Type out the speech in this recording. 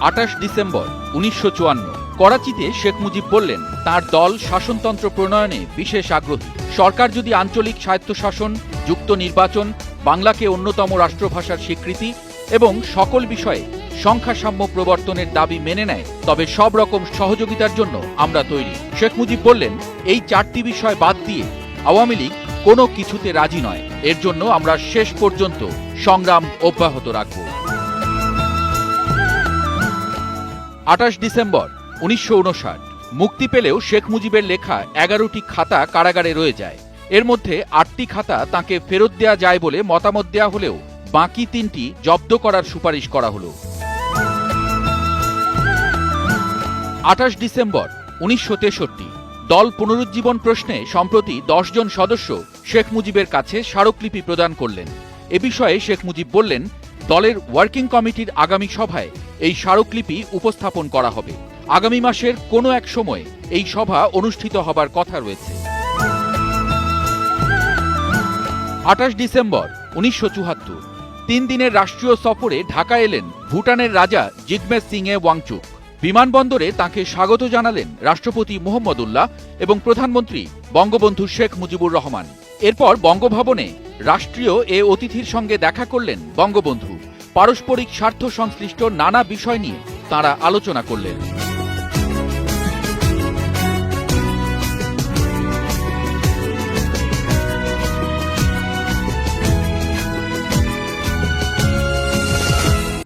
28 December 1954। করাচিতে শেখ মুজিব বললেন তার দল শাসনতন্ত্র প্রণয়নে বিশেষ আগ্রহী। সরকার যদি আঞ্চলিক স্বায়ত্তশাসন, যুক্ত নির্বাচন, বাংলাকে অন্যতম রাষ্ট্রভাষার স্বীকৃতি এবং সকল বিষয়ে সংখ্যাসাম্য প্রবর্তনের দাবি মেনে নেয় তবে সব রকম সহযোগিতার জন্য আমরা তৈরি। শেখ মুজিব বললেন, এই 4টি বিষয় বাদ দিয়ে আওয়ামী লীগ কোনো কিছুতে রাজি নয়। এর জন্য আমরা শেষ পর্যন্ত সংগ্রাম অব্যাহত রাখব। 28 ডিসেম্বর 1959। মুক্তি পেলেও শেখ মুজিবের লেখা 11টি খাতা কারাগারে রয়ে যায়। এর মধ্যে 8টি খাতা তাঁকে ফেরত দেয়া যায় বলে মতামত দেয়া হলেও বাকি 3টি জব্দ করার সুপারিশ করা হলো। 28 ডিসেম্বর 1963। দল পুনরুজ্জীবন প্রশ্নে সম্প্রতি 10 জন সদস্য শেখ মুজিবের কাছে স্মারকলিপি প্রদান করলেন। এ বিষয়ে শেখ মুজিব বললেন, দলের ওয়ার্কিং কমিটির আগামী সভায় এই স্মারকলিপি উপস্থাপন করা হবে। আগামী মাসের কোনো এক সময় এই সভা অনুষ্ঠিত হবার কথা রয়েছে। 28 ডিসেম্বর 1974। 3 দিনের রাষ্ট্রীয় সফরে ঢাকা এলেন ভুটানের রাজা জিগমে সিংয়ে ওয়াংচুক। বিমানবন্দরে তাঁকে স্বাগত জানালেন রাষ্ট্রপতি মুহাম্মদুল্লাহ এবং প্রধানমন্ত্রী বঙ্গবন্ধু শেখ মুজিবুর রহমান। এরপর বঙ্গভবনে রাষ্ট্রীয় এ অতিথির সঙ্গে দেখা করলেন বঙ্গবন্ধু। পারস্পরিক স্বার্থ সংশ্লিষ্ট নানা বিষয় নিয়ে তাঁরা আলোচনা করলেন।